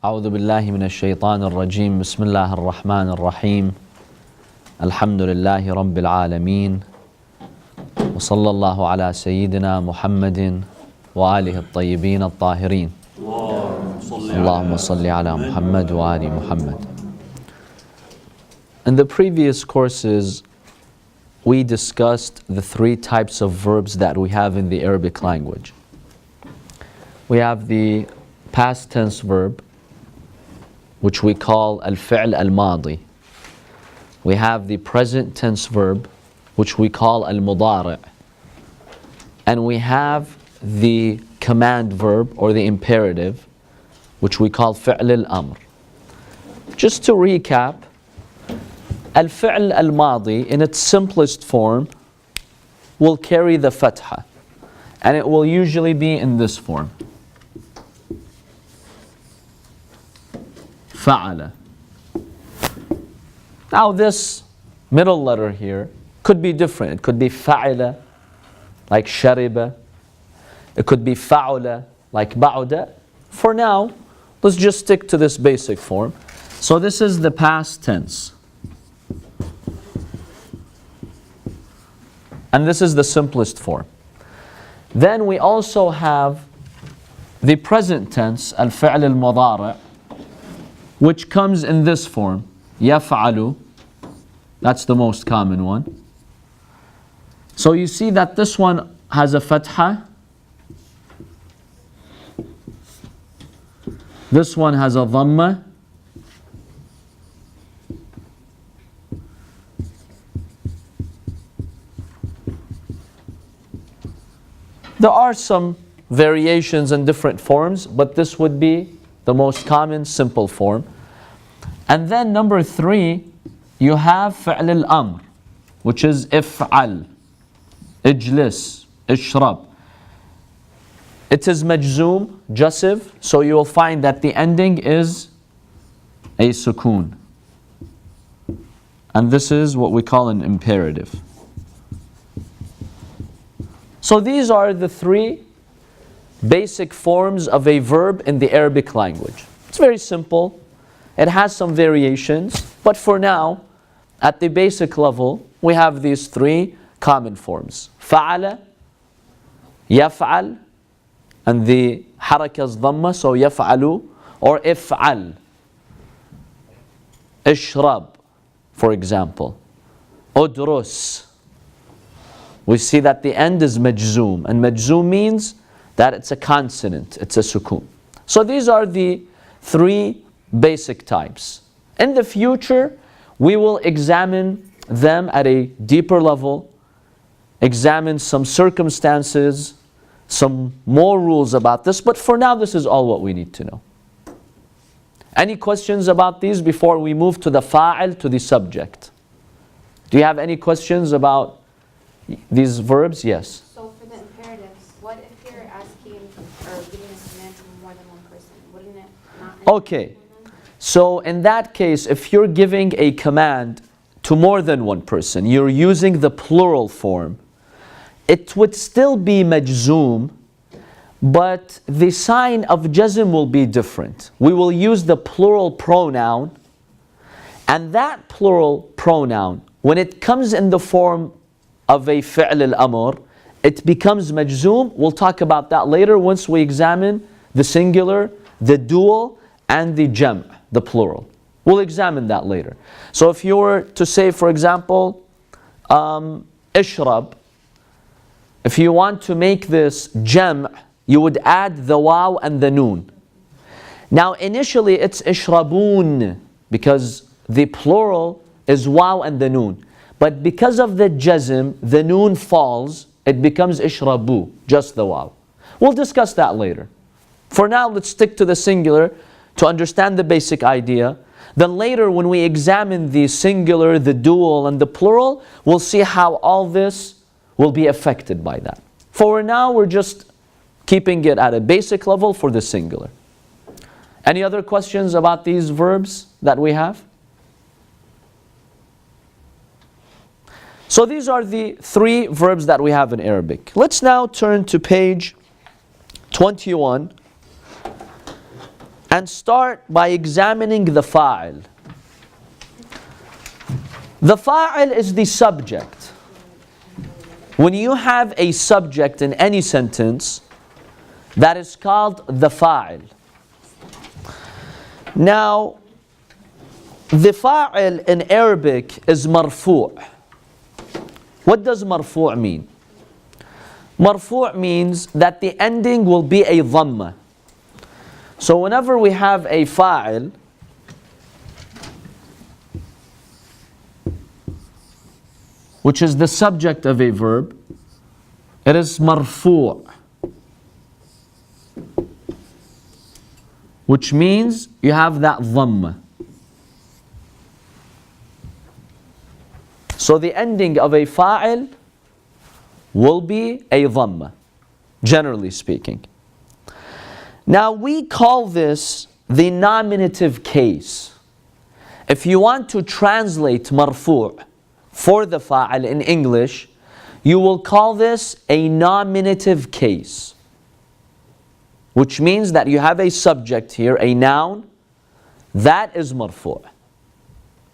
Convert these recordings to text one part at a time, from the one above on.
أعوذ بالله من الشيطان الرجيم بسم الله الرحمن الرحيم الحمد لله رب العالمين وصلى الله على سيدنا محمد وآله الطيبين الطاهرين اللهم صل على محمد وآل محمد. In the previous courses we discussed the three types of verbs that we have in the Arabic language. We have the past tense verb, which we call al-fi'l al-madi. We have the present tense verb, which we call al-mudari'. And we have the command verb or the imperative, which we call fi'l al-amr. Just to recap, al-fi'l al-madi in its simplest form will carry the fatha, and it will usually be in this form. Fa'ala. Now this middle letter here could be different. It could be fa'ila, like shariba. It could be fa'ula, like ba'uda. For now, let's just stick to this basic form. So this is the past tense. And this is the simplest form. Then we also have the present tense, al-fi'l al-mudari', which comes in this form, yaf'alu. That's the most common one. So you see that this one has a fatha. This one has a dhamma. There are some variations in different forms, but this would be the most common simple form. And then number 3, you have fi'l al-amr, which is if'al, ijlis, ishrab. It is majzoom, jasiv, so you will find that the ending is a sukoon. And this is what we call an imperative. So these are the 3 basic forms of a verb in the Arabic language. It's very simple. It has some variations, but for now, at the basic level, we have these 3 common forms. Fa'ala, yaf'al, and the harakas dhamma, so yaf'alu, or if'al. Ishrab, for example. Udrus. We see that the end is majzoom, and majzoom means that it's a consonant, it's a sukoon. So these are the 3 basic types. In the future, we will examine them at a deeper level, examine some circumstances, some more rules about this, but for now this is all what we need to know. Any questions about these before we move to the fa'il, to the subject? Do you have any questions about these verbs? Yes. So for the imperatives, what if you're asking or giving a command to more than one person? Wouldn't it not end Okay. So in that case, if you're giving a command to more than one person, you're using the plural form, it would still be majzoom, but the sign of jazm will be different. We will use the plural pronoun, and that plural pronoun, when it comes in the form of a fi'l al-amr, it becomes majzoom. We'll talk about that later once we examine the singular, the dual, and the jam', the plural. We'll examine that later. So if you were to say, for example, ishrab, if you want to make this jam', you would add the waw and the noon. Now initially it's ishrabun, because the plural is waw and the noon. But because of the jazm, the noon falls, it becomes ishrabu, just the waw. We'll discuss that later. For now, let's stick to the singular to understand the basic idea. Then later, when we examine the singular, the dual, and the plural, we'll see how all this will be affected by that. For now, we're just keeping it at a basic level for the singular. Any other questions about these verbs that we have? So these are the 3 verbs that we have in Arabic. Let's now turn to page 21 and start by examining the fa'il. The fa'il is the subject. When you have a subject in any sentence, that is called the fa'il. Now, the fa'il in Arabic is marfu'. What does marfu' mean? Marfu' means that the ending will be a dhamma. So whenever we have a fa'il, which is the subject of a verb, it is marfu', which means you have that dhamma. So the ending of a fa'il will be a dhamma, generally speaking. Now we call this the nominative case. If you want to translate marfu' for the fa'il in English, you will call this a nominative case, which means that you have a subject here, a noun, that is marfu'.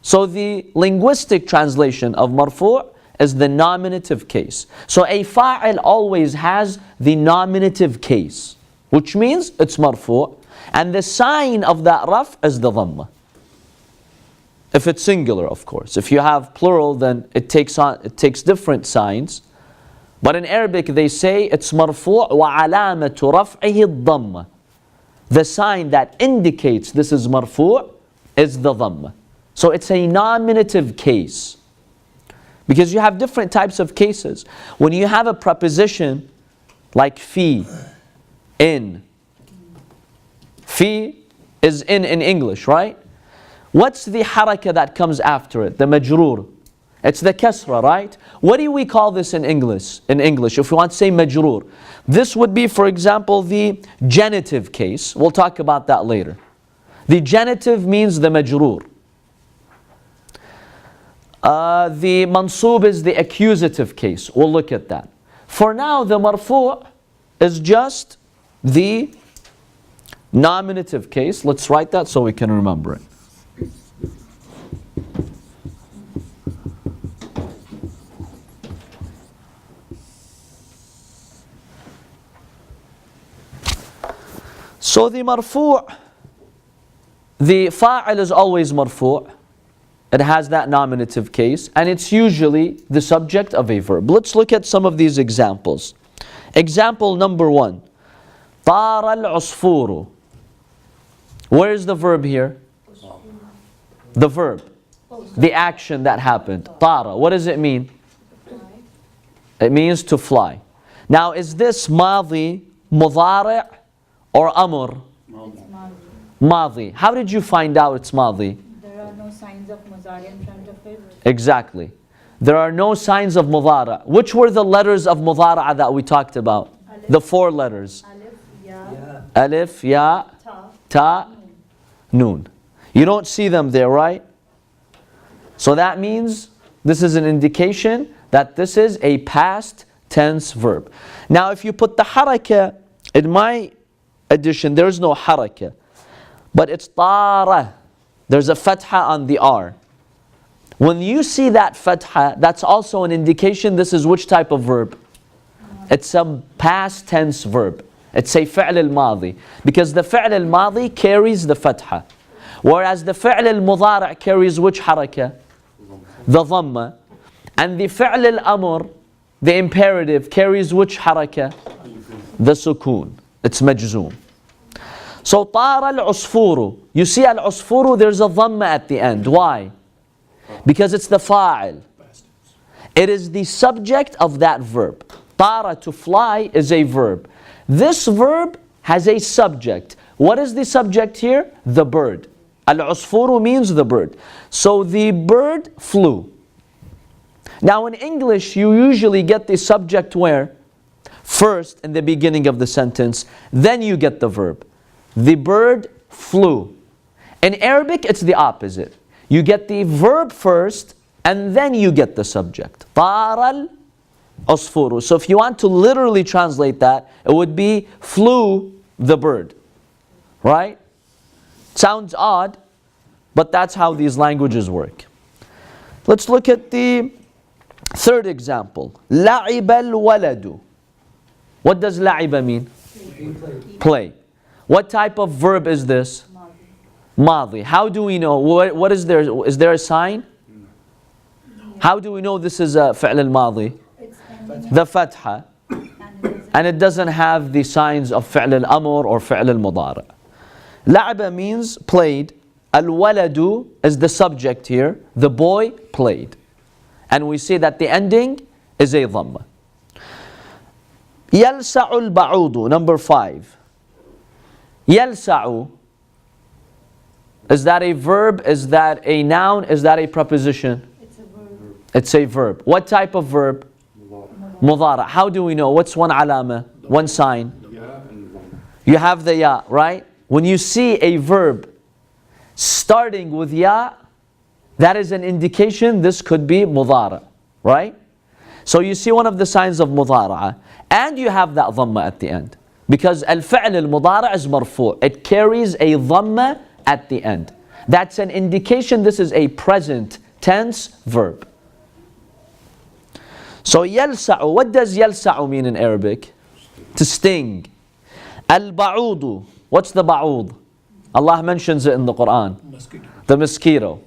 So the linguistic translation of marfu' is the nominative case. So a fa'il always has the nominative case, which means it's marfu', and the sign of that raf is the dhamma. If it's singular, of course. If you have plural, then it takes different signs. But in Arabic they say it's marfu' wa alamatu raf'ihi ad-dhamma. The sign that indicates this is marfu' is the dhamma. So it's a nominative case. Because you have different types of cases. When you have a preposition like fi, in. Fi is in English, right? What's the haraka that comes after it? The majroor. It's the kasra, right? What do we call this in English? If we want to say majroor. This would be, for example, the genitive case. We'll talk about that later. The genitive means the majroor. The mansub is the accusative case. We'll look at that. For now, the marfu' is just the nominative case. Let's write that so we can remember it. So the marfu', the fa'il is always marfu'. It has that nominative case, and it's usually the subject of a verb. Let's look at some of these examples. Example number 1. طار العصفور. Where is the verb here? The verb. The action that happened. طار. What does it mean? It means to fly. Now, is this ماضي, مضارع, or amr? ماضي. How did you find out it's ماضي? There are no signs of mudari in front of it. Exactly. There are no signs of mudara. Which were the letters of mudara that we talked about? Alif. The 4 letters. Alif, ya, Alif, ya, ta, ta, noon. You don't see them there, right? So that means this is an indication that this is a past tense verb. Now if you put the haraka, in my edition there is no haraka, but it's tara. There's a fatha on the R. When you see that fatha, that's also an indication this is which type of verb? It's a past tense verb. It's a fi'l al-madi. Because the fi'l al-madi carries the fatha. Whereas the fi'l al-mudari' carries which haraka? The dhamma. And the fi'l al-amr, the imperative, carries which haraka? The sukoon. It's majzoom. So طار العصفور. You see al-usfuru, there's a dhamma at the end. Why? Because it's the fa'il. It is the subject of that verb. طار, to fly, is a verb. This verb has a subject. What is the subject here? The bird. Al-usfuru means the bird. So the bird flew. Now in English, you usually get the subject where? First in the beginning of the sentence, then you get the verb. The bird flew. In Arabic, it's the opposite. You get the verb first, and then you get the subject. طار العصفور. So if you want to literally translate that, it would be flew the bird. Right? Sounds odd, but that's how these languages work. Let's look at the third example. لَعِبَ الْوَلَدُ. What does لَعِبَ mean? Play. What type of verb is this? Madi. How do we know? What is there? Is there a sign? How do we know this is a fi'l al-madi? The fatha. And it doesn't have the signs of fi'l al-amr or fi'l al-mudari. لَعِبَ means played. Al-waladu is the subject here. The boy played. And we see that the ending is a dhamma. يَلْسَعُ الْبَعُوضُ. Number 5. يَلْسَعُ. Is that a verb? Is that a noun? Is that a preposition? It's a verb. It's a verb. What type of verb? Mudara. How do we know? What's one alama? One sign? You have the ya, right? When you see a verb starting with ya, that is an indication this could be mudara, right? So you see one of the signs of mudara, and you have that dhamma at the end. Because al-fi'l al-mudara is marfu'. It carries a dhamma at the end. That's an indication this is a present tense verb. So yalsa'u, what does yalsa'u mean in Arabic? To sting. Al-ba'udu, what's the ba'ud? Allah mentions it in the Quran. The mosquito.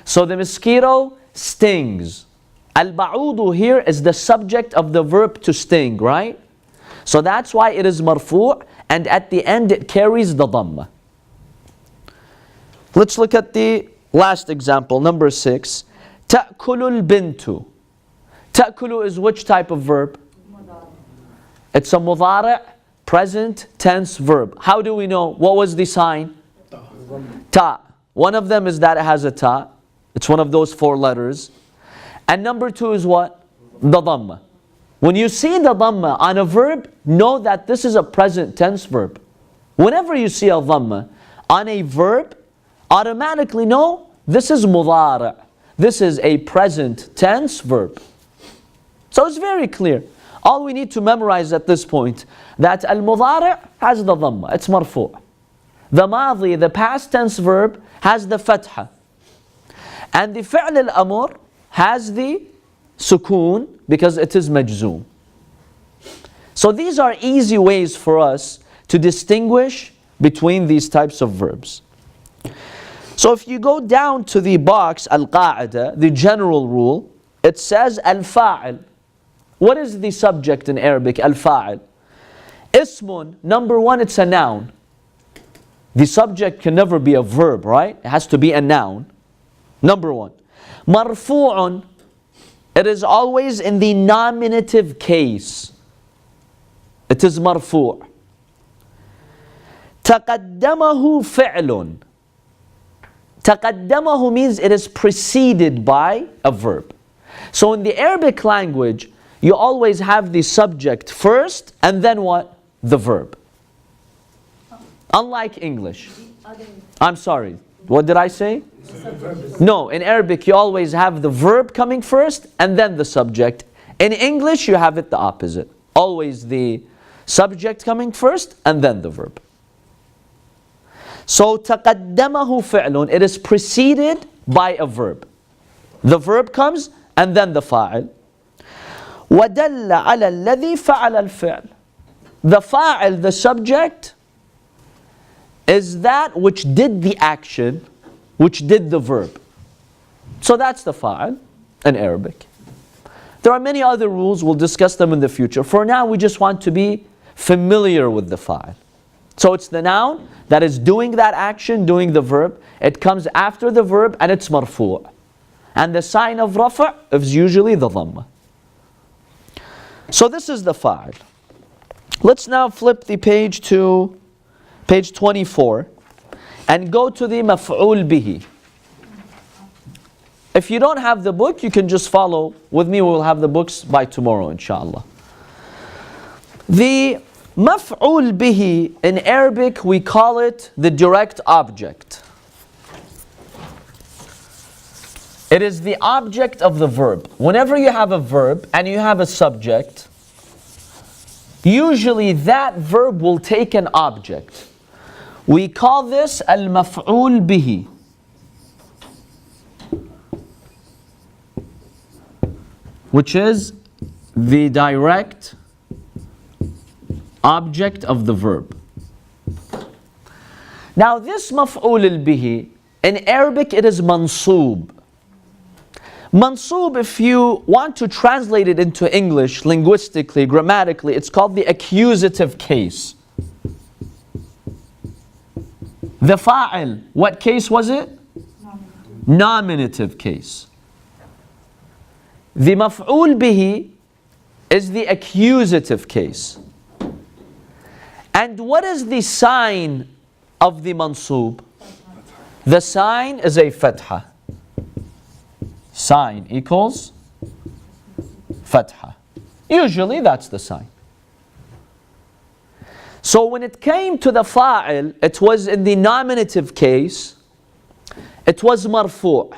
So the mosquito stings. Al-ba'udu here is the subject of the verb to sting, right? So that's why it is marfu', and at the end it carries the dhamma. Let's look at the last example, number 6. Ta'kulu al-bintu. Ta'kulu is which type of verb? It's a mudari', present tense verb. How do we know? What was the sign? Ta. One of them is that it has a ta. It's one of those 4 letters. And number 2 is what? The dhamma. When you see the dhamma on a verb, know that this is a present tense verb. Whenever you see a dhamma on a verb, automatically know this is mudari'. This is a present tense verb. So it's very clear. All we need to memorize at this point, that al-mudari' has the dhamma, it's marfu'. The madi, the past tense verb, has the fatha. And the fi'l al-amr has the sukoon because it is majzoom. So these are easy ways for us to distinguish between these types of verbs. So if you go down to the box, al-qa'ida, the general rule, it says al-fa'il. What is the subject in Arabic, al-fa'il? Ismun, number 1, it's a noun. The subject can never be a verb, right? It has to be a noun. Number 1. Marfu'un, it is always in the nominative case. It is marfu'. Taqaddamahu fi'lun. Taqaddamahu means it is preceded by a verb. So in the Arabic language, you always have the subject first and then what? The verb. Unlike English. I'm sorry, what did I say? No, in Arabic you always have the verb coming first and then the subject. In English you have it the opposite. Always the subject coming first and then the verb. So taqaddamahu fi'lun, it is preceded by a verb. The verb comes and then the fa'il. وَدَلَّ عَلَى الَّذِي فَعَلَ الْفِعْلِ. The fa'il, the subject, is that which did the action, which did the verb. So that's the fa'il in Arabic. There are many other rules, we'll discuss them in the future. For now, we just want to be familiar with the fa'il. So it's the noun that is doing that action, doing the verb. It comes after the verb and it's marfu'. And the sign of rafa' is usually the dhamma. So this is the fa'il. Let's now flip the page to page 24 and go to the maf'ul bihi. If you don't have the book, you can just follow with me. We'll have the books by tomorrow, inshallah. The maf'ul bihi, in Arabic, we call it the direct object. It is the object of the verb. Whenever you have a verb and you have a subject, usually that verb will take an object. We call this al-maf'ul bihi. Which is the direct object of the verb. Now this maf'ul bihi, in Arabic it is mansoob. Mansoob, if you want to translate it into English, linguistically, grammatically, it's called the accusative case. The fa'il, what case was it? Nominative case. The maf'ul bihi is the accusative case. And what is the sign of the mansoob? The sign is a fatha. Sign equals fatha. Usually that's the sign. So when it came to the fa'il, it was in the nominative case, it was marfu'.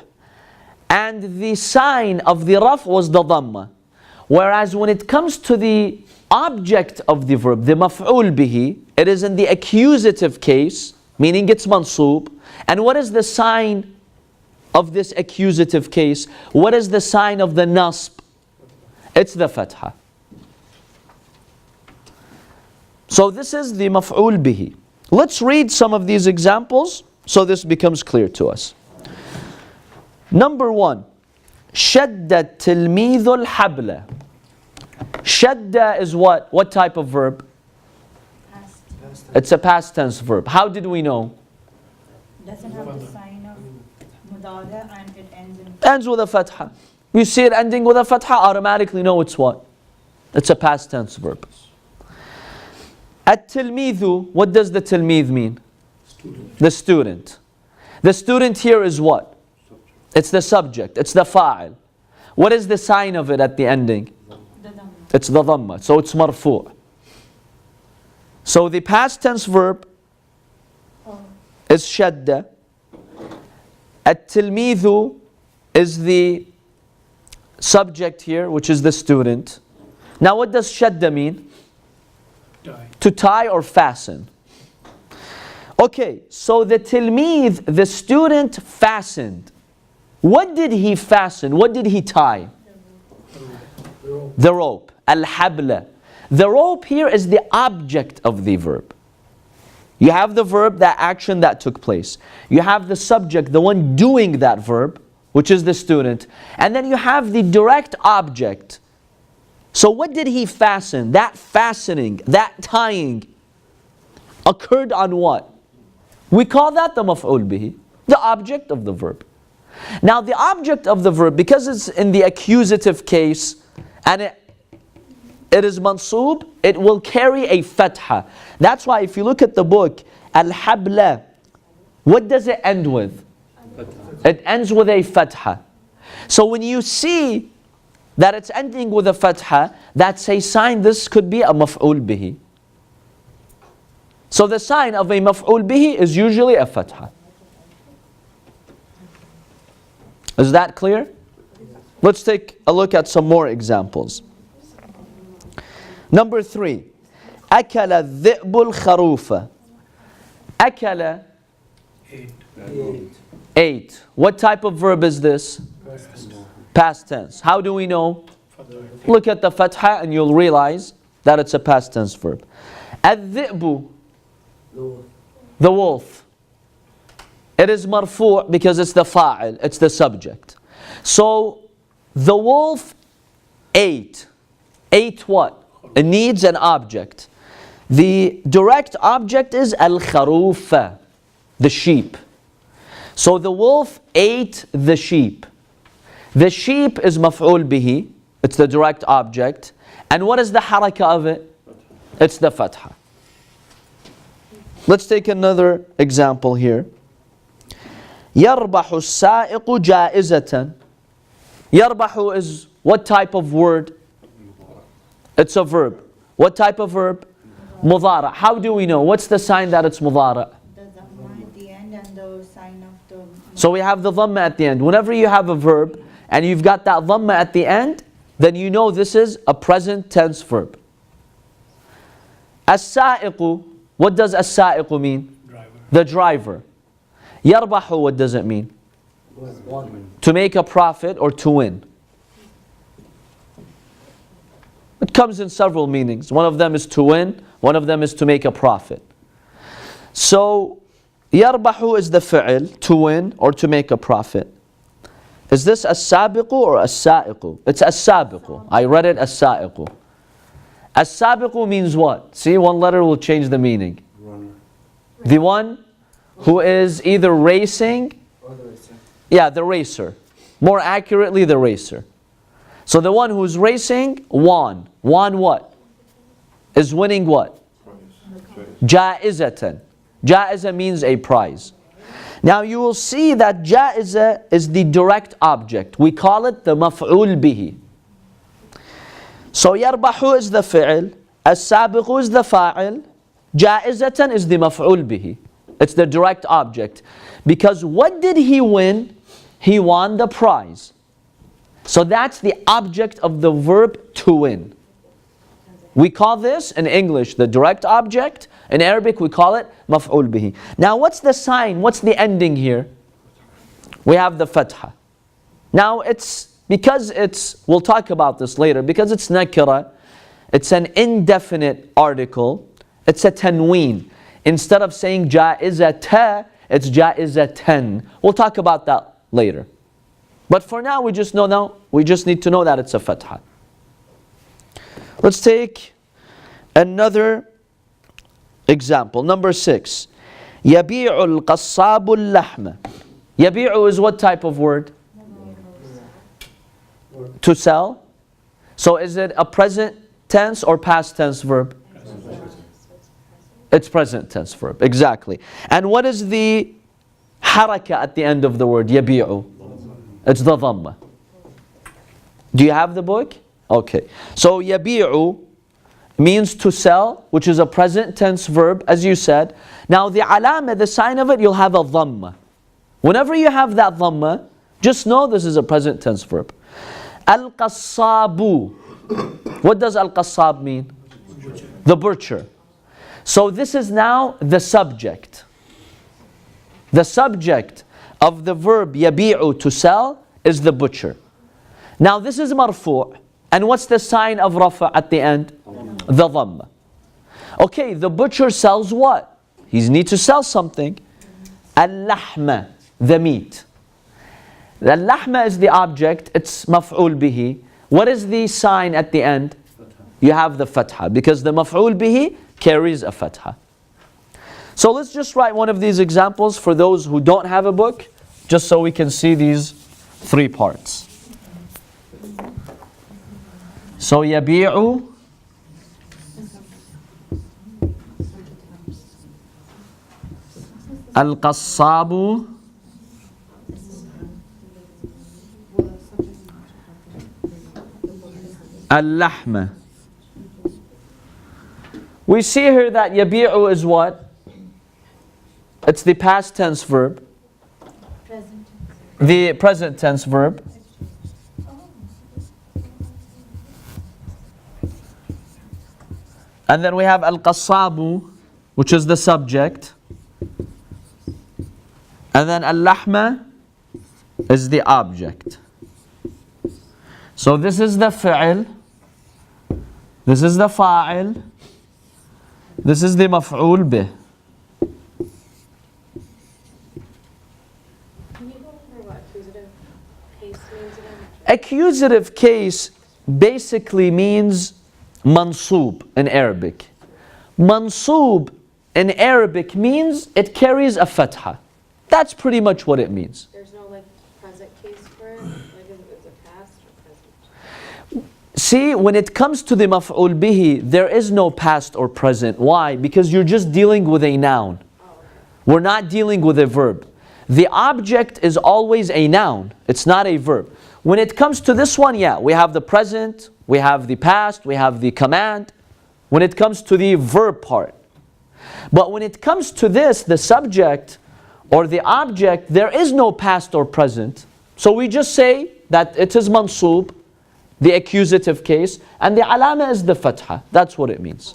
And the sign of the raf was the dhamma. Whereas when it comes to the object of the verb, the maf'ul bihi, it is in the accusative case, meaning it's mansoob. And what is the sign of this accusative case? What is the sign of the nasb? It's the fatha. So this is the maf'ul bihi. Let's read some of these examples so this becomes clear to us. Number one, شَدَّ التِّلْمِيذُ الْحَبْلَ. Shadda is what? What type of verb? Past. It's a past tense verb. How did we know? Doesn't have the sign of mudara and it ends in. Ends with a fatha. You see it ending with a fatha, automatically know it's what? It's a past tense verb. At-tilmidhu, what does the tilmidh mean? The student. The student here is what? It's the subject, it's the fa'il. What is the sign of it at the ending? The dhamma. It's the dhamma, so it's marfu'. So the past tense verb is shadda. At-tilmidhu is the subject here, which is the student. Now what does shadda mean? To tie or fasten. Okay, so the tilmidh, the student fastened. What did he fasten? What did he tie? The rope. Al-habla. The rope here is the object of the verb. You have the verb, that action that took place. You have the subject, the one doing that verb, which is the student. And then you have the direct object. So what did he fasten? That fastening, that tying occurred on what? We call that the maf'ul bihi, the object of the verb. Now the object of the verb, because it's in the accusative case and it is mansoob, it will carry a fatha. That's why if you look at the book, Al-Habla, what does it end with? It ends with a fatha. So when you see that it's ending with a fatha, that's a sign this could be a maf'ul bihi. So the sign of a maf'ul bihi is usually a fatha. Is that clear? Let's take a look at some more examples. Number 3. أكل الذئب الخروف. أكل ate. What type of verb is this? Past tense. How do we know? Look at the fatha and you'll realize that it's a past tense verb. الذئب, the wolf. It is marfu' because it's the fa'il, it's the subject. So the wolf ate. Ate what? It needs an object. The direct object is al-kharufa, the sheep. So the wolf ate the sheep. The sheep is maf'ul bihi, it's the direct object. And what is the haraka of it? It's the fatha. Let's take another example here. يربح السائق جائزة. يربح is what type of word? It's a verb. What type of verb? Mudara. How do we know? What's the sign that it's mudara? The dhamma at the end and the sign of the. So we have the dhamma at the end. Whenever you have a verb and you've got that dhamma at the end, then you know this is a present tense verb. As-sa'iqu, what does as-sa'iqu mean? The driver. يربح, what does it mean? To make a profit or to win. It comes in several meanings. One of them is to win, one of them is to make a profit. So, يربح is the fi'l, to win or to make a profit. Is this as-sabiqu or as-sa'iqu? It's as-sabiqu. I read it as-sa'iqu. As-sabiqu means what? See, one letter will change the meaning. The one who is either racing, yeah, the racer. More accurately, the racer. So the one who's racing won. Won what? Is winning what? Ja'izatan. Ja'iza means a prize. Now you will see that ja'iza is the direct object. We call it the maf'ul bihi. So yarbahu is the fi'l, as-sabiqu is the fa'il, ja'izatan is the maf'ul bihi. It's the direct object. Because what did he win? He won the prize. So that's the object of the verb to win. We call this in English the direct object. In Arabic we call it maf'ul bihi. Now what's the sign? What's the ending here? We have the fatha. Now we'll talk about this later, because it's nakira, it's an indefinite article, it's a tanween. Instead of saying ja'izata, it's ja'izatan. We'll talk about that later. But for now, we just need to know that it's a fatha. Let's take another example. Number 6. يَبِيعُ الْقَصَّابُ اللَّحْمَ. يَبِيعُ is what type of word? To sell. So is it a present tense or past tense verb? It's present tense verb, exactly. And what is the haraka at the end of the word? يَبِيعُ. It's the dhamma. Do you have the book? Okay. So يَبِيعُ means to sell, which is a present tense verb, as you said. Now the alama, the sign of it, you'll have a dhamma. Whenever you have that dhamma, just know this is a present tense verb. Al-Qassabu. What does Al-Qassab mean? The butcher. So this is now the subject. The subject of the verb yabi'u, to sell, is the butcher. Now this is marfu'. And what's the sign of rafa at the end? The dhamma. Okay, the butcher sells what? He needs to sell something. Al-lahma, the meat. The lahma is the object, it's maf'ul bihi. What is the sign at the end? You have the fatha, because the maf'ul bihi carries a fatha. So let's just write one of these examples for those who don't have a book, just so we can see these 3 parts. So yabi'u al-qassabu al-lahma. We see here that yabi'u is what? It's the past tense verb. The present tense verb. And then we have al-qassabu, which is the subject. And then al-lahma is the object. So this is the fi'l, this is the fa'il, this is the maf'ul bih. Can you go over what accusative case means again? Accusative case basically means mansub in Arabic. Mansub in Arabic means it carries a fatha. That's pretty much what it means. There's no like present case for it? Like is it past or present? See, when it comes to the maf'ul bihi, there is no past or present. Why? Because you're just dealing with a noun. We're not dealing with a verb. The object is always a noun. It's not a verb. When it comes to this one, yeah, we have the present, we have the past, we have the command. When it comes to the verb part. But when it comes to this, the subject or the object, there is no past or present. So we just say that it is mansub, the accusative case, and the alama is the fatha. That's what it means.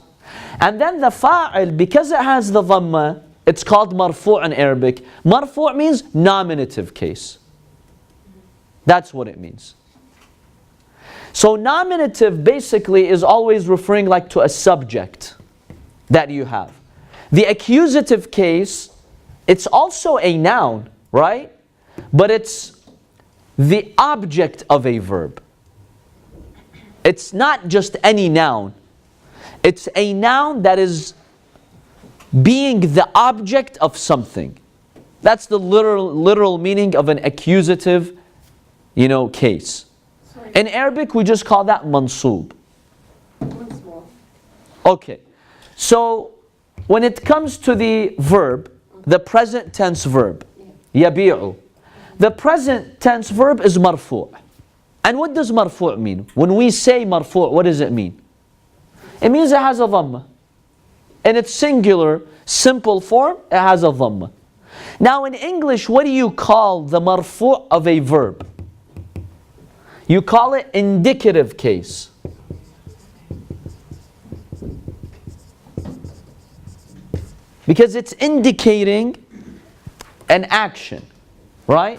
And then the fa'il, because it has the dhamma, it's called marfu' in Arabic. Marfu' means nominative case. That's what it means. So nominative basically is always referring like to a subject that you have. The accusative case, it's also a noun, right? But it's the object of a verb. It's not just any noun. It's a noun that is being the object of something. That's the literal meaning of an accusative, case. Sorry. In Arabic, we just call that mansoob. Once more. Okay. So, when it comes to the verb, the present tense verb, yabi'u, the present tense verb is marfu'. And what does marfu' mean? When we say marfu', what does it mean? It means it has a dhamma. In its singular, simple form, it has a dhamma. Now in English, what do you call the marfu' of a verb? You call it indicative case. Because it's indicating an action, right?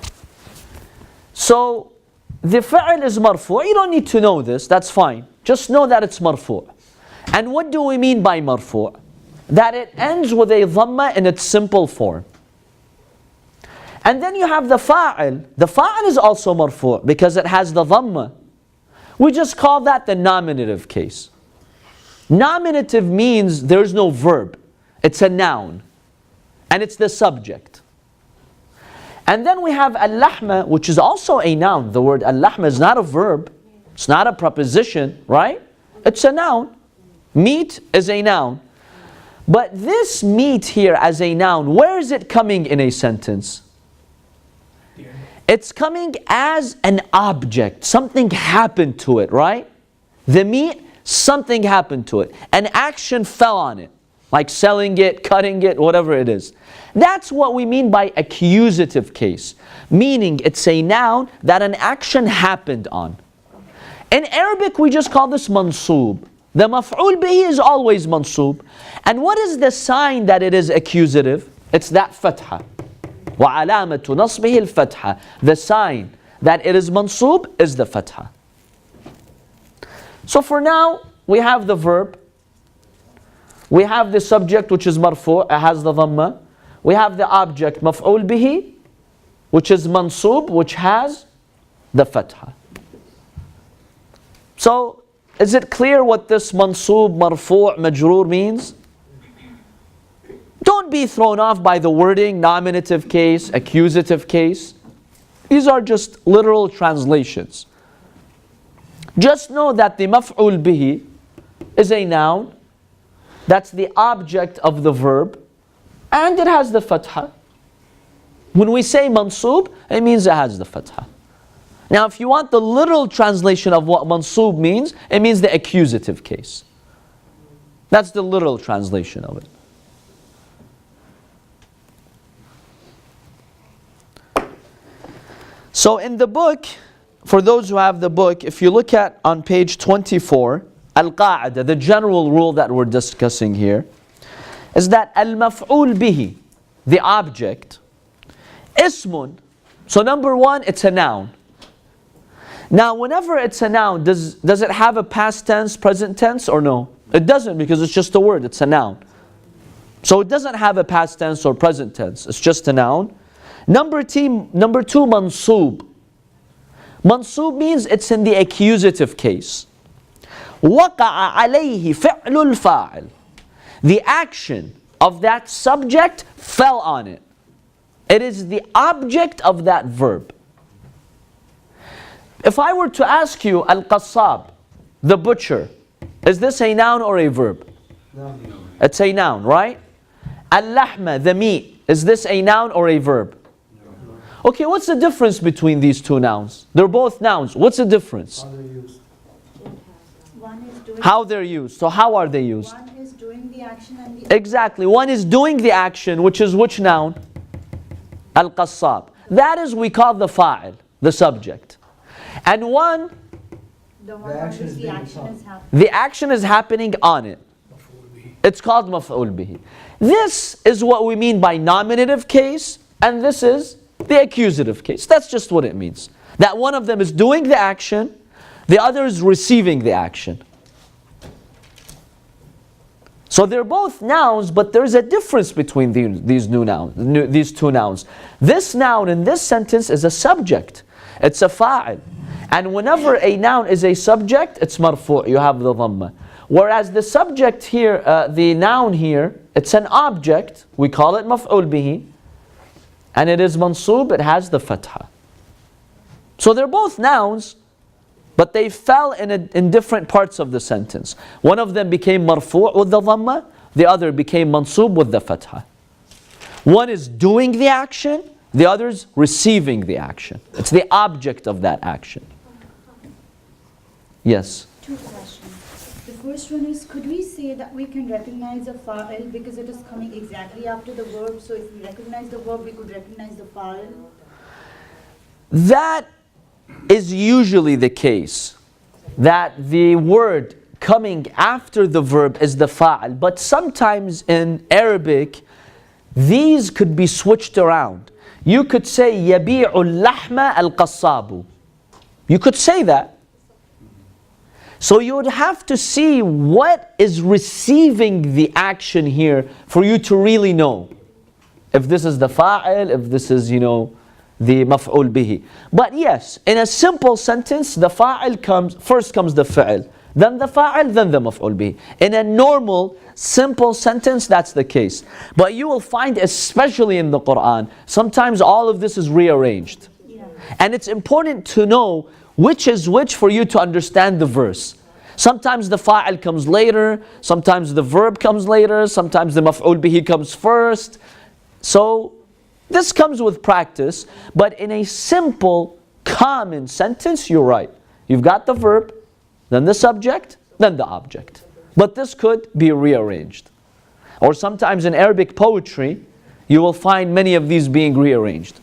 So, the fa'il is marfu'. You don't need to know this, that's fine. Just know that it's marfu'. And what do we mean by marfu'? That it ends with a dhamma in its simple form. And then you have the fa'il. The fa'il is also marfu' because it has the dhamma. We just call that the nominative case. Nominative means there's no verb. It's a noun. And it's the subject. And then we have al-lahma, which is also a noun. The word al-lahma is not a verb. It's not a preposition, right? It's a noun. Meat is a noun. But this meat here as a noun, where is it coming in a sentence? It's coming as an object. Something happened to it, right? The meat, something happened to it. An action fell on it. Like selling it, cutting it, whatever it is. That's what we mean by accusative case. Meaning it's a noun that an action happened on. In Arabic, we just call this mansoob. The maf'ul bihi is always mansoob. And what is the sign that it is accusative? It's that fatha. وَعَلَامَةُ نَصْبِهِ الْفَتْحَةِ. The sign that it is mansoob is the fatha. So for now, we have the verb. We have the subject, which is marfu', it has the dhamma. We have the object, maf'ul bihi, which is mansoob, which has the fatha. So, is it clear what this mansoob, marfu', majroor means? Don't be thrown off by the wording, nominative case, accusative case. These are just literal translations. Just know that the maf'ul bihi is a noun. That's the object of the verb. And it has the fatha. When we say mansoob, it means it has the fatha. Now if you want the literal translation of what mansoob means, it means the accusative case. That's the literal translation of it. So in the book, for those who have the book, if you look at on page 24, Al-Qa'ida, the general rule that we're discussing here, is that al-maf'ul bihi, the object, ismun. So number one, it's a noun. Now whenever it's a noun, does it have a past tense, present tense, or no? It doesn't, because it's just a word, it's a noun. So it doesn't have a past tense or present tense, it's just a noun. Number two, mansoob. Mansoob means it's in the accusative case. وَقَعَ عَلَيْهِ فِعْلُ الْفَاعِلِ. The action of that subject fell on it. It is the object of that verb. If I were to ask you, Al-Qassab, the butcher, is this a noun or a verb? No. It's a noun, right? Al-Lahma, the meat, is this a noun or a verb? No. Okay, what's the difference between these two nouns? They're both nouns. What's the difference? How they're used. One is doing, How they're used. So how are they used? one is doing the action and the Exactly. One is doing the action, which is which noun? Al-Qassab. That is, we call the fa'il, the subject. And one, one The action on which is the being action done. is happening. the action is happening on it. It's called maf'ul bihi. This is what we mean by nominative case, and this is the accusative case. That's just what it means. That one of them is doing the action, the other is receiving the action. So they're both nouns, but there's a difference between these two nouns. This noun in this sentence is a subject. It's a fa'il. And whenever a noun is a subject, it's marfu', you have the dhamma. Whereas the subject here, the noun here, it's an object, we call it maf'ul bihi, and it is mansub, it has the fatha. So they're both nouns, but they fell in different parts of the sentence. One of them became marfu' with the dhamma, the other became mansub with the fatha. One is doing the action, the other is receiving the action. It's the object of that action. Yes? Two questions. The first one is, could we say that we can recognize a fa'il because it is coming exactly after the verb? So if we recognize the verb, we could recognize the fa'il? That is usually the case, that the word coming after the verb is the fa'il. But sometimes in Arabic, these could be switched around. You could say, يَبِيعُ اللَّحْمَ الْقَصَّابُ. You could say that. So you would have to see what is receiving the action here for you to really know. If this is the fa'il, if this is, the maf'ul bihi. But yes, in a simple sentence, the fa'il first comes the fa'il, then the fa'il, then the maf'ul bihi. In a normal, simple sentence, that's the case. But you will find, especially in the Quran, sometimes all of this is rearranged. Yeah. And it's important to know which is which for you to understand the verse. Sometimes the fa'il comes later, sometimes the verb comes later, sometimes the maf'ul bihi comes first. So this comes with practice, but in a simple, common sentence, you're right. You've got the verb, then the subject, then the object. But this could be rearranged. Or sometimes in Arabic poetry, you will find many of these being rearranged.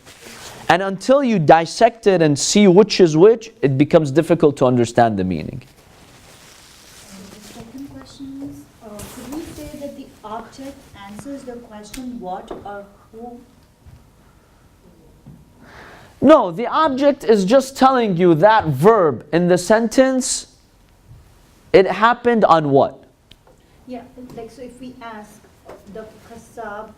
And until you dissect it and see which is which, it becomes difficult to understand the meaning. The second question is, could we say that the object answers the question what or who? No, the object is just telling you that verb in the sentence, it happened on what? Yeah, like so if we ask the Qasab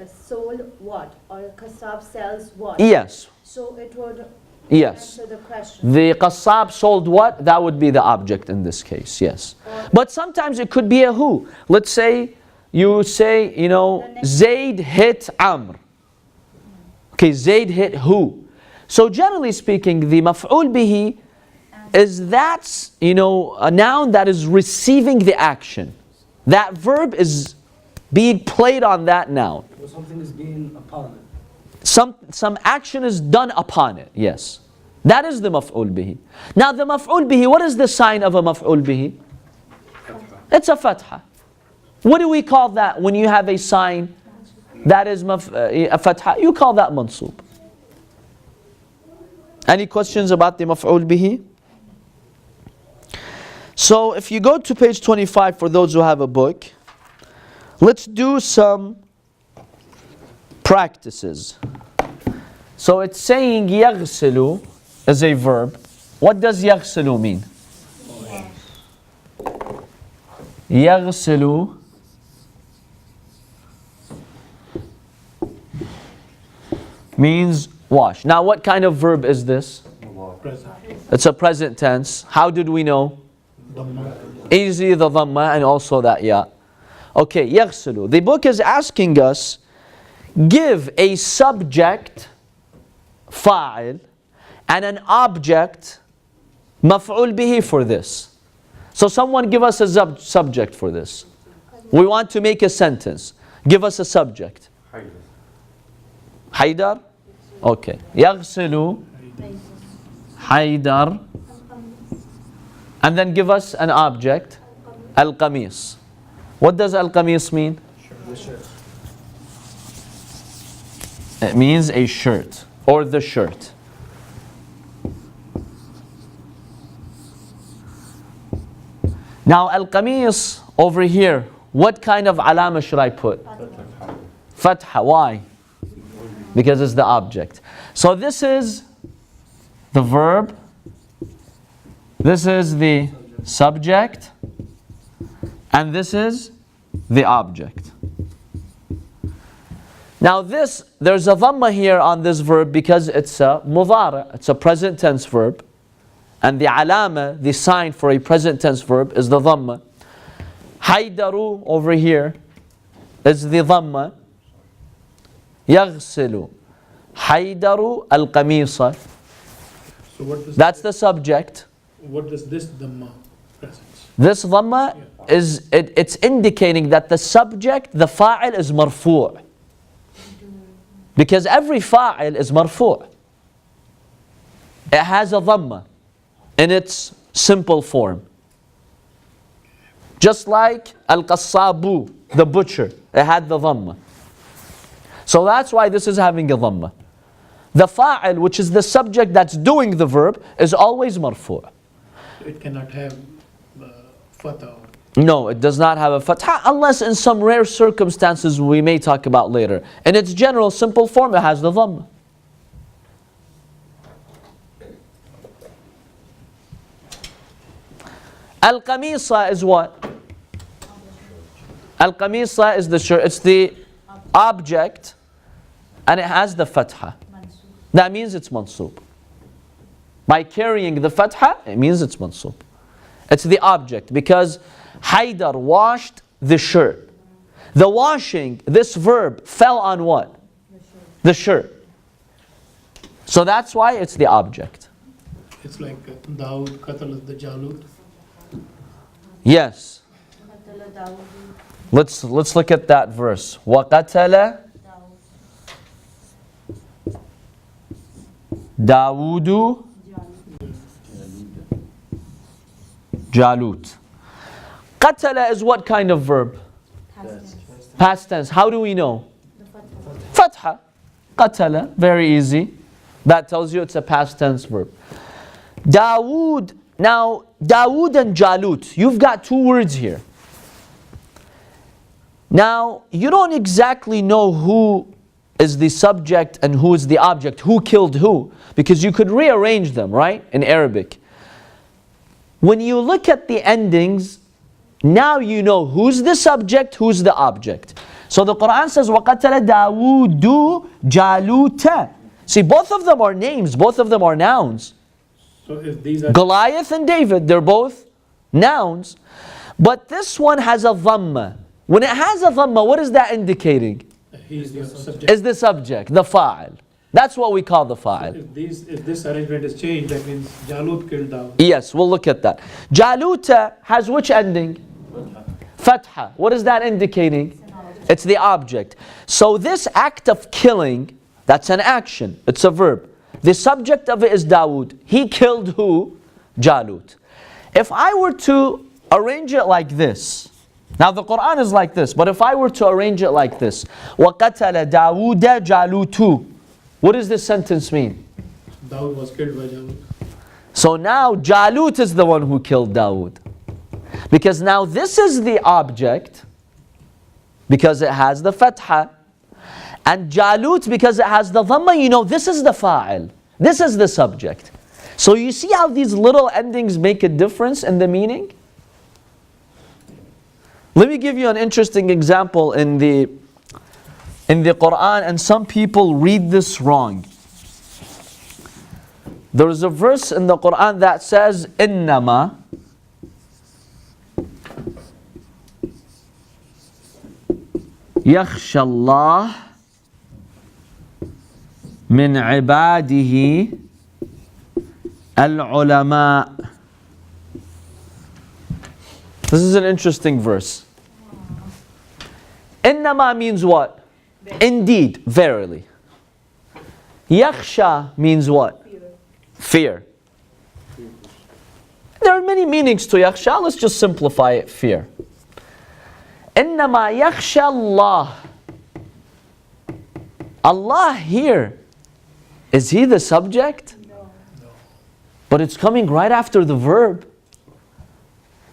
sold what, or Qasab sells what? Yes. So it would Yes. answer the question. The Qasab sold what? That would be the object in this case, yes. But sometimes it could be a who. Let's say you say, Zayd hit Amr. Okay, Zayd hit who? So generally speaking, the maf'ul bihi is that's, a noun that is receiving the action. That verb is being played on that noun. Or something is being upon it. Some action is done upon it, yes. That is the maf'ul bihi. Now the maf'ul bihi, what is the sign of a maf'ul bihi? It's a fatha. What do we call that when you have a sign that is a fatha? You call that mansub. Any questions about the maf'ul bihi? So if you go to page 25 for those who have a book, let's do some practices. So it's saying yaghsilu is a verb. What does yaghsilu mean? Yaghsilu means wash. Now what kind of verb is this? Present. It's a present tense. How did we know? Easy, the dhamma, and also that ya. Okay, yaghsilu. The book is asking us, give a subject, fa'il, and an object, maf'ul bihi for this. So someone give us a subject for this. We want to make a sentence. Give us a subject. Haydar? Okay. Yaghsilu Haydar. And then give us an object. Al-Qamis. What does Al-Qamis mean? It means a shirt or the shirt. Now Al-Qamis over here, what kind of alama should I put? Fatha. Why? Because it's the object. So this is the verb. This is the subject. And this is the object. Now there's a dhamma here on this verb because it's a mudhara, it's a present tense verb. And the alama, the sign for a present tense verb is the dhamma. Haydaru over here is the dhamma. Yaghsilu. Haydaru al-qamisa. So what does That's the subject. what does this dhamma presents? This dhamma is, it's indicating that the subject, the fa'il is marfu'. Because every fa'il is marfu'. It has a dhamma in its simple form. Just like al-qassabu, the butcher, it had the dhamma. So that's why this is having a dhamma. The fa'il, which is the subject that's doing the verb, is always marfu'. It cannot have fatha. No, it does not have a fatha unless in some rare circumstances we may talk about later. In its general simple form, it has the dhamma. Al-qamisa is what? Al-qamisa is the shirt. It's the object and it has the fatha. That means it's mansub. By carrying the fatha, it means it's mansub. It's the object because Haydar washed the shirt. The washing, this verb, fell on what? The shirt. So that's why it's the object. It's like Dawood qatal the Jalut. Yes. Let's look at that verse. وَقَتَلَ داود Jalut. Qatala is what kind of verb? Past tense. How do we know? Fatha. Qatala. Very easy. That tells you it's a past tense verb. Dawood. Now, Dawood and Jalut. You've got two words here. Now, you don't exactly know who is the subject and who is the object. Who killed who? Because you could rearrange them, right? In Arabic. When you look at the endings, now you know who's the subject, who's the object. So the Quran says, وَقَتَلَ دَاوُودُ جَالُوتَ. See, both of them are names, both of them are nouns. So if these are Goliath and David, they're both nouns. But this one has a dhamma. When it has a dhamma, what is that indicating? he's the subject. Is the subject, the fa'il. That's what we call the fa'il. If this arrangement is changed, that means Jalut killed Dawood. Yes, we'll look at that. Jaluta has which ending? Fatha. What is that indicating? It's the object. So this act of killing, that's an action. It's a verb. The subject of it is Dawood. He killed who? Jalut. If I were to arrange it like this, now the Quran is like this, but if I were to arrange it like this, وَقَتَلَ دَاوُودَ جَالُوتُ, what does this sentence mean? Dawood was killed by Jalut. So now Jalut is the one who killed Dawood. Because now this is the object, because it has the fatha. And Jalut, because it has the dhamma, you know this is the fa'il. This is the subject. So you see how these little endings make a difference in the meaning? Let me give you an interesting example in the Quran, and some people read this wrong. There is a verse in the Quran that says, إِنَّمَا يَخْشَى اللَّهِ مِنْ عِبَادِهِ الْعُلَمَاءِ. This is an interesting verse. Innama means what? Indeed, verily. Yakhsha means what? Fear. There are many meanings to yakhsha. Let's just simplify it. Fear. Innama yakhsha Allah. Allah here, is He the subject? No. But it's coming right after the verb.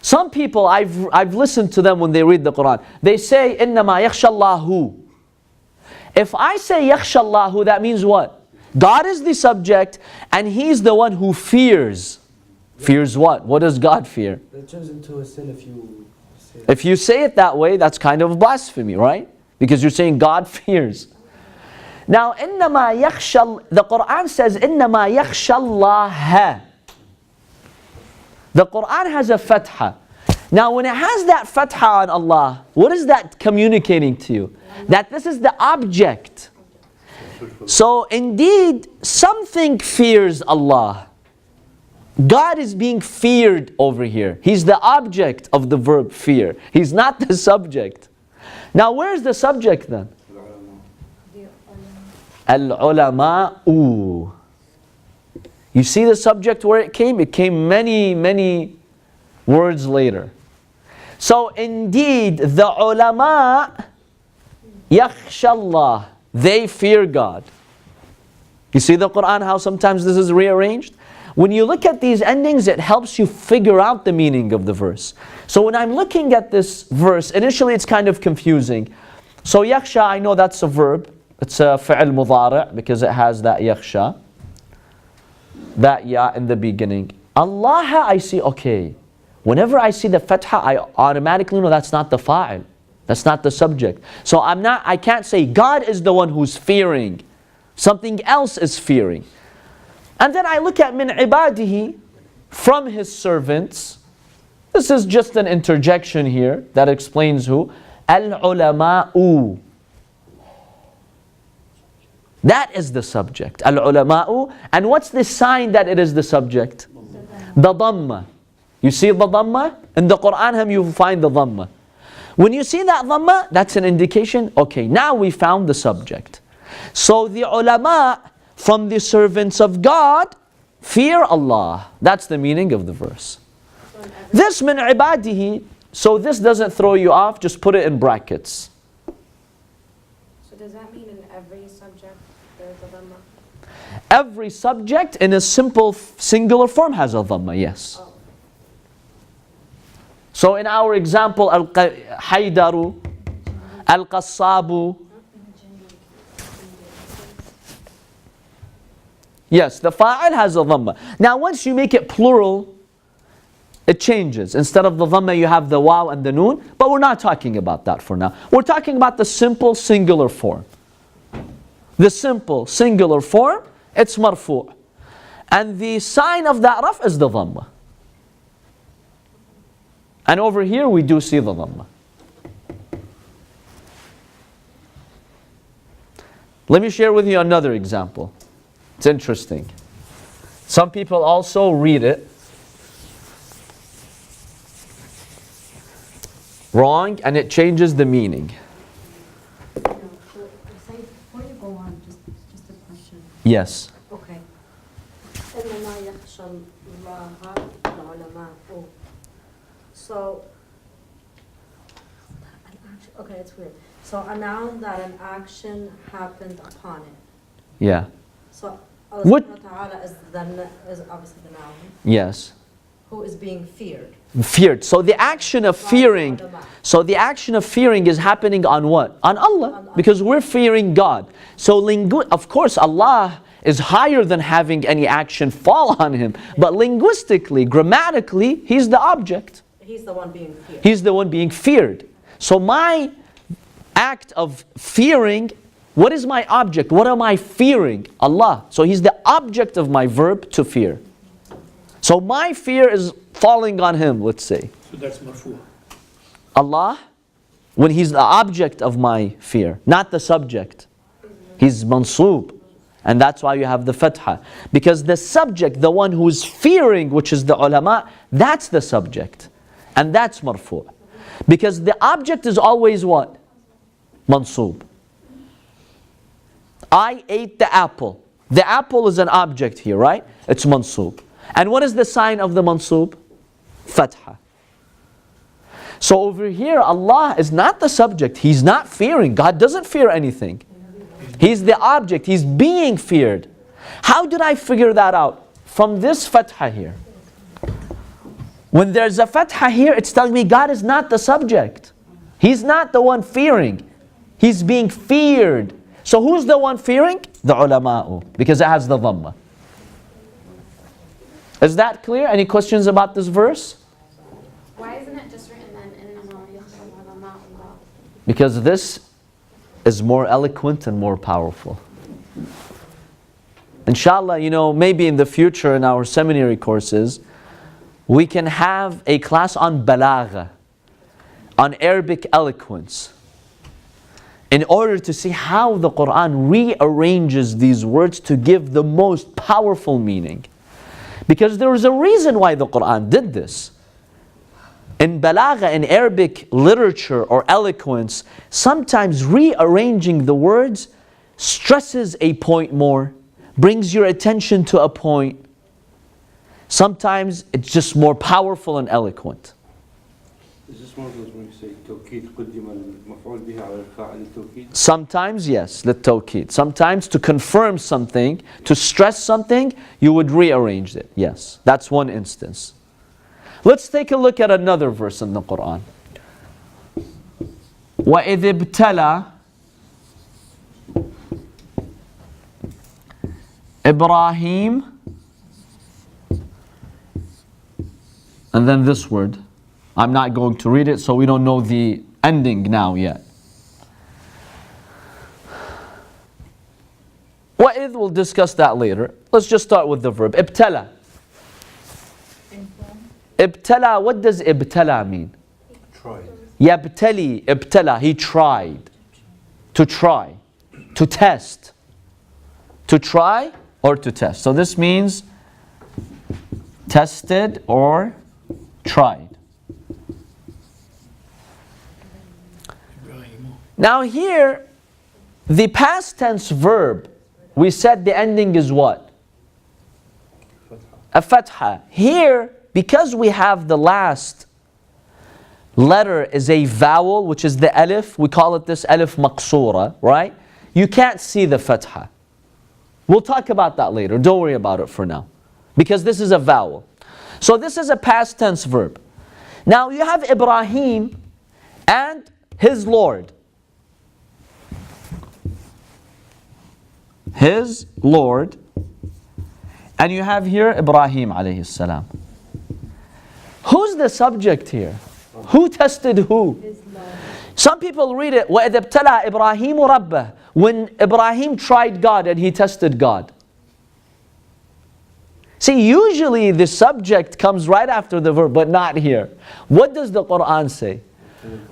Some people, I've listened to them when they read the Quran. They say, إِنَّمَا يَخْشَى اللَّهُ. If I say يَخْشَى اللَّهُ, that means what? God is the subject and He's the one who fears. Fears what? What does God fear? That turns into a sin if you say If you say it that way, that's kind of blasphemy, right? Because you're saying God fears. Now, إِنَّمَا يَخْشَى, the Quran says, إِنَّمَا يَخْشَى اللَّهَ. The Quran has a fatha. Now, when it has that fatha on Allah, what is that communicating to you? That this is the object. So, indeed, something fears Allah. God is being feared over here. He's the object of the verb fear. He's not the subject. Now, where's the subject then? Al-ulama'u. You see the subject where it came? It came many, many words later. So indeed, the ulama, yakhshallah, they fear God. You see the Quran, how sometimes this is rearranged? When you look at these endings, it helps you figure out the meaning of the verse. So when I'm looking at this verse, initially it's kind of confusing. So yakhsha, I know that's a verb. It's a fi'l mudari' because it has that yakhsha. That ya in the beginning. Allah, I see, okay. Whenever I see the fatha, I automatically know that's not the fa'il. That's not the subject. So I can't say God is the one who's fearing. Something else is fearing. And then I look at min ibadihi, from His servants. This is just an interjection here that explains who. Al-ulama'u. That is the subject. Al-ulama'u. And what's the sign that it is the subject? The dhamma. You see the dhamma? In the Quran, you find the dhamma. When you see that dhamma, that's an indication, okay, now we found the subject. So the ulama, from the servants of God, fear Allah. That's the meaning of the verse. This min ibadihi, so this doesn't throw you off, just put it in brackets. So does that mean in every subject there's a dhamma? Every subject in a simple singular form has a dhamma, yes. Oh. So in our example, Al-Haydaru, Al-Qassabu. Yes, the fa'il has a dhamma. Now once you make it plural, it changes. Instead of the dhamma, you have the waw and the noon. But we're not talking about that for now. We're talking about the simple singular form. The simple singular form, it's marfu'. And the sign of that raf is the dhamma. And over here we do see the dhamma. Let me share with you another example. It's interesting. Some people also read it wrong and it changes the meaning. Before you go on, just a question. Yes. Okay. إنما يخشى الله العلماء. So, okay, it's weird. So a noun that an action happened upon it. Yeah. So What- Allah Ta'ala is obviously the noun Yes. who is being feared. Feared. So the action of fearing, is happening on what? On Allah. Because we're fearing God. So of course Allah is higher than having any action fall on Him. But linguistically, grammatically, He's the object. He's the one being feared. He's the one being feared. So my act of fearing, what is my object? What am I fearing? Allah. So He's the object of my verb to fear. So my fear is falling on Him, let's say. So that's marfu'. Allah, when He's the object of my fear, not the subject. He's mansoob. And that's why you have the fatha. Because the subject, the one who is fearing, which is the ulama, that's the subject. And that's marfu'. Because the object is always what? Mansoob. I ate the apple. The apple is an object here, right? It's mansoob. And what is the sign of the mansoob? Fatha. So over here, Allah is not the subject. He's not fearing. God doesn't fear anything. He's the object. He's being feared. How did I figure that out? From this fatha here. When there's a fatha here, it's telling me God is not the subject. He's not the one fearing. He's being feared. So who's the one fearing? The ulama'u, because it has the dhamma. Is that clear? Any questions about this verse? Why isn't it just written then إِنَّمَا يَخْشَى الْعُلَمَاءَ اللَّهَ? Because this is more eloquent and more powerful. Inshallah, maybe in the future in our seminary courses, we can have a class on balagha, on Arabic eloquence, in order to see how the Quran rearranges these words to give the most powerful meaning. Because there is a reason why the Quran did this. In balagha, in Arabic literature or eloquence, sometimes rearranging the words stresses a point more, brings your attention to a point. Sometimes it's just more powerful and eloquent. Is this one when you say توكيد قدم المفعول به على الفاعل التوكيد? Sometimes, yes, للتوكيد. Sometimes to confirm something, to stress something, you would rearrange it. Yes, that's one instance. Let's take a look at another verse in the Quran. وَإِذِ ابْتَلَى Ibrahim, and then this word. I'm not going to read it, so we don't know the ending now yet. وَإِذ, we'll discuss that later. Let's just start with the verb. Ibtala. Ibtala, what does ibtala mean? Try. Yabtali, ibtala, he tried. To try. To test. To try or to test. So this means tested or tried. Now here, the past tense verb, we said the ending is what? A fatha. Here, because we have the last letter is a vowel, which is the alif, we call it this alif maqsura, right? You can't see the fatha. We'll talk about that later. Don't worry about it for now. Because this is a vowel. So this is a past tense verb. Now you have Ibrahim and his Lord. His Lord. And you have here Ibrahim alayhi salam. Who's the subject here? Who tested who? Some people read it, وَإِذْ ابْتَلَى إِبْرَاهِيمُ رَبَّهُ, when Ibrahim tried God and he tested God. See, usually the subject comes right after the verb, but not here. What does the Quran say?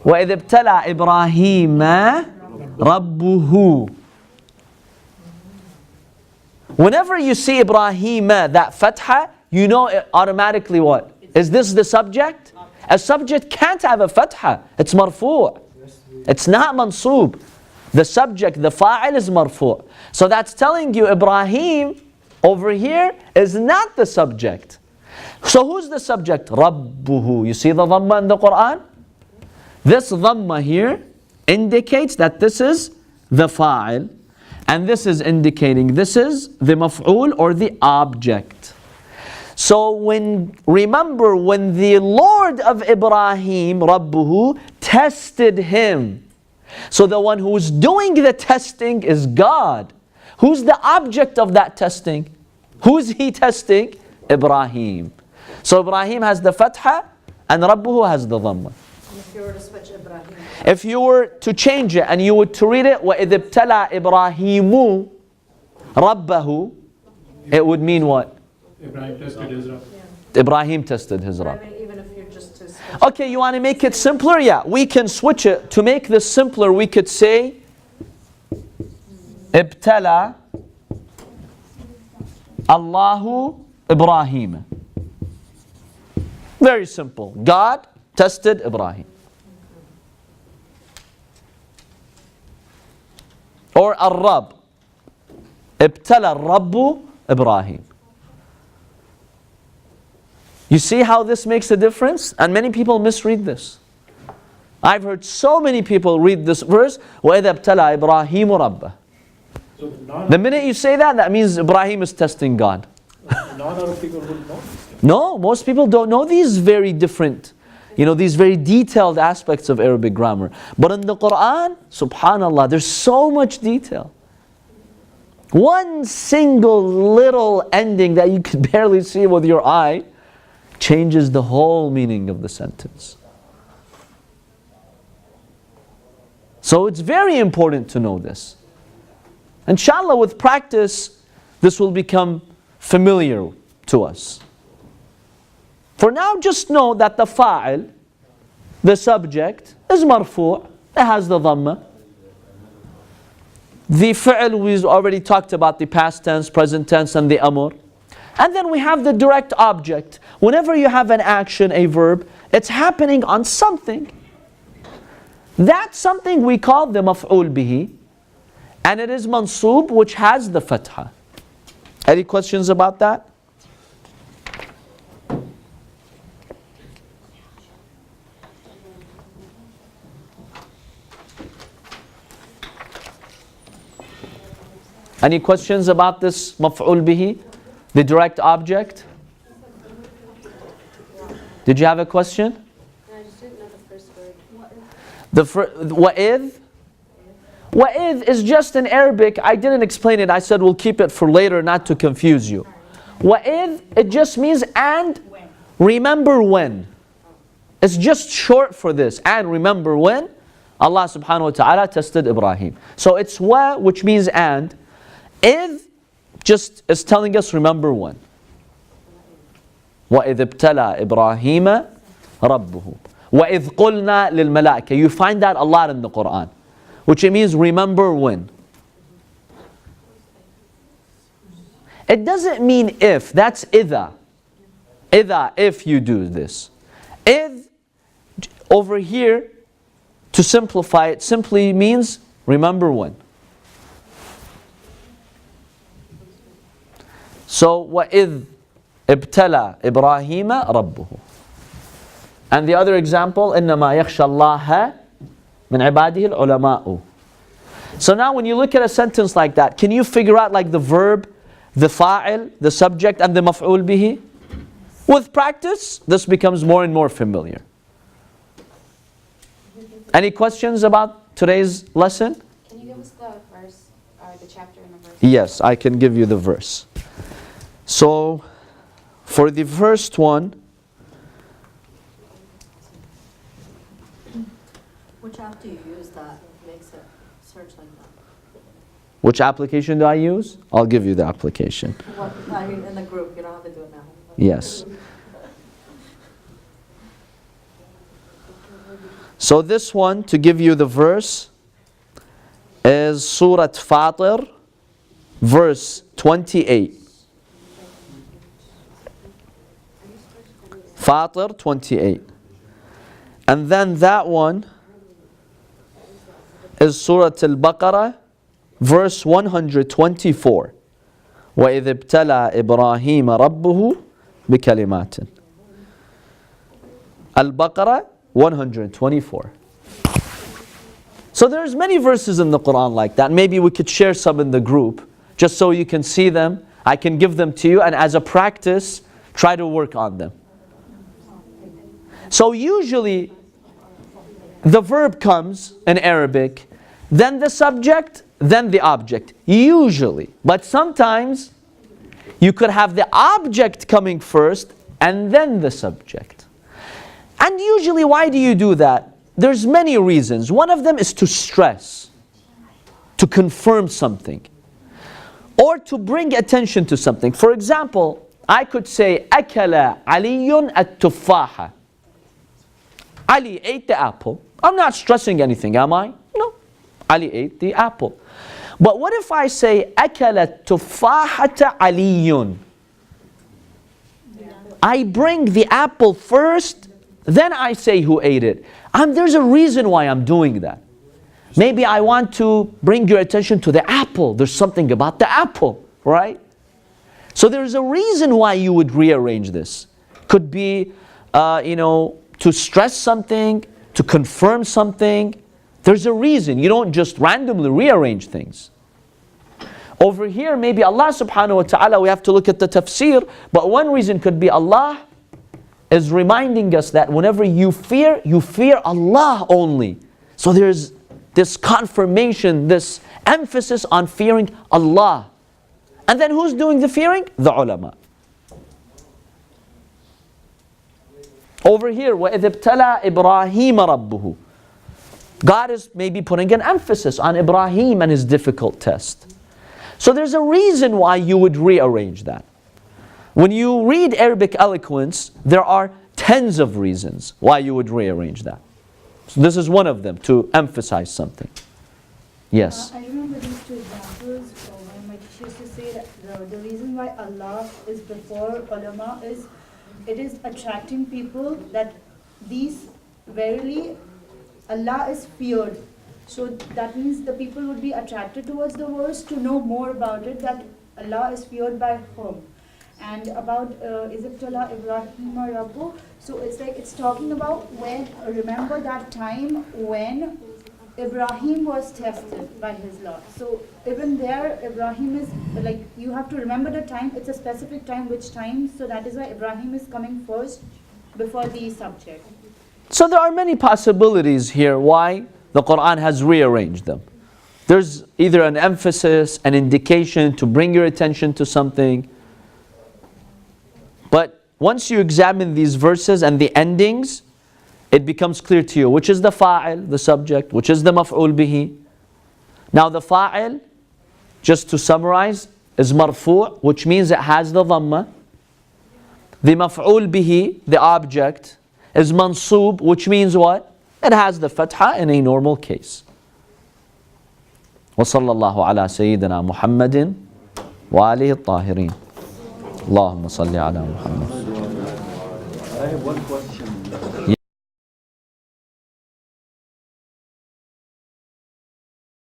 وَإِذْ ابْتَلَى إِبْرَاهِيمَ رَبُّهُ. Whenever you see Ibrahim, that fatha, you know it automatically what? Is this the subject? A subject can't have a fatha. It's marfu'. It's not mansub. The subject, the fa'il is marfu'. So that's telling you Ibrahim over here is not the subject. So who's the subject? Rabbuhu. You see the dhamma in the Quran? This dhamma here indicates that this is the fa'il. And this is indicating this is the maf'ul or the object. So remember when the Lord of Ibrahim, Rabbuhu, tested him. So the one who's doing the testing is God. Who's the object of that testing? Who's he testing? Ibrahim. So Ibrahim has the fatha and Rabbuhu has the dhamma. If you were to switch Ibrahim. If you were to change it and you were to read it, وَإِذِ ابْتَلَى إِبْرَاهِيمُ رَبَّهُ, it would mean what? Ibrahim tested his Rabb. Ibrahim tested his But I Rabb. mean, even if you're just to switch. Okay, you want to make it simpler? Yeah, we can switch it. To make this simpler, we could say ابتلى الله إبراهيم. Very simple. God tested Ibrahim. Or الرب. ابتلى الرب إبراهيم. You see how this makes a difference? And many people misread this. I've heard so many people read this verse, وَإِذَا ابْتَلَى إِبْرَاهِيمُ رَبَّهُ. So The minute you say that, that means Ibrahim is testing God. non-Arab people would know. No, most people don't know these very different, these very detailed aspects of Arabic grammar. But in the Quran, subhanallah, there's so much detail. One single little ending that you can barely see with your eye changes the whole meaning of the sentence. So it's very important to know this. Inshallah, with practice, this will become familiar to us. For now, just know that the fa'il, the subject, is marfu', it has the dhamma. The fi'l, we already talked about the past tense, present tense, and the amr. And then we have the direct object. Whenever you have an action, a verb, it's happening on something. That something we call the maf'ul bihi. And it is mansoob, which has the fatha. Any questions about that? Any questions about this maf'ul bihi, the direct object? Did you have a question? I just didn't know the first word. Wa'idh? Wa'idh is just in Arabic. I didn't explain it. I said we'll keep it for later, not to confuse you. Wa'idh, it just means and remember when. It's just short for this. And remember when Allah subhanahu wa ta'ala tested Ibrahim. So it's wa, which means and. Idh just is telling us remember when. وَإِذْ ابْتَلَى إِبْرَاهِيمَ رَبُّهُ وَإِذْ قُلْنَا لِلْمَلَائِكَةِ. You find that a lot in the Quran, which it means remember when. It doesn't mean if, that's إِذَا. إِذَا, if you do this. إِذْ, over here, to simplify it, simply means remember when. So, وَإِذْ ابْتَلَى إِبْرَاهِيمَ رَبُّهُ. And the other example, إِنَّمَا يَخْشَى اللَّهَ مِنْ عِبَادِهِ الْعُلَمَاءُ. So now when you look at a sentence like that, can you figure out like the verb, the fa'il, the subject, and the maf'ul bihi? With practice, this becomes more and more familiar. Any questions about today's lesson? Can you give us the verse, or the chapter and the verse? Yes, I can give you the verse. So, for the first one, Which app do you use that makes it search like that? which application do I use? I'll give you the application. What, I mean, in the group, you don't have to do it now. Yes. So this one, to give you the verse, is Surah Fatir, verse 28. Fatir 28. And then that one is Surah Al-Baqarah, verse 124. وَإِذِ ابْتَلَى إِبْرَاهِيمَ رَبُّهُ بِكَلِمَاتٍ. Al-Baqarah 124. So there's many verses in the Quran like that. Maybe we could share some in the group, just so you can see them. I can give them to you, and as a practice, try to work on them. So usually, the verb comes in Arabic, then the subject, then the object. Usually. But sometimes, you could have the object coming first, and then the subject. And usually, why do you do that? There's many reasons. One of them is to stress, to confirm something, or to bring attention to something. For example, I could say, أَكَلَ عَلِيٌّ التُّفَّاحَ. Ali ate the apple. I'm not stressing anything, am I? No. Ali ate the apple. But what if I say, أَكَلَ التُّفَّاحَةَ عَلِيٌّ? I bring the apple first, then I say who ate it. There's a reason why I'm doing that. Maybe I want to bring your attention to the apple. There's something about the apple, right? So there's a reason why you would rearrange this. Could be, to stress something, to confirm something. There's a reason. You don't just randomly rearrange things. Over here, maybe Allah subhanahu wa ta'ala, we have to look at the tafsir, but one reason could be Allah is reminding us that whenever you fear Allah only. So there's this confirmation, this emphasis on fearing Allah. And then who's doing the fearing? The ulama. Over here, وَإِذِ ابْتَلَى إِبْرَاهِيمَ رَبُّهُ. God is maybe putting an emphasis on Ibrahim and his difficult test. So there's a reason why you would rearrange that. When you read Arabic eloquence, there are tens of reasons why you would rearrange that. So this is one of them, to emphasize something. Yes? I remember these two examples when my teacher used to say that the reason why Allah is before ulama is it is attracting people that these verily Allah is feared. So that means the people would be attracted towards the verse to know more about it, that Allah is feared by whom. And about Izibtala Ibrahim Rabbu, so it's like it's talking about when, remember that time when Ibrahim was tested by his Lord. So even there, Ibrahim is like, you have to remember the time, it's a specific time, which time, so that is why Ibrahim is coming first before the subject. So there are many possibilities here why the Quran has rearranged them. There's either an emphasis, an indication to bring your attention to something. But once you examine these verses and the endings, it becomes clear to you which is the fa'il, the subject, which is the maf'ul bihi. Now the fa'il, just to summarize, is marfu', which means it has the dhamma. The maf'ul bihi, the object, is mansub, which means what? It has the fatha in a normal case. وصلى الله على سيدنا محمد وآله الطاهرين. اللهم صل على محمد. I have one question.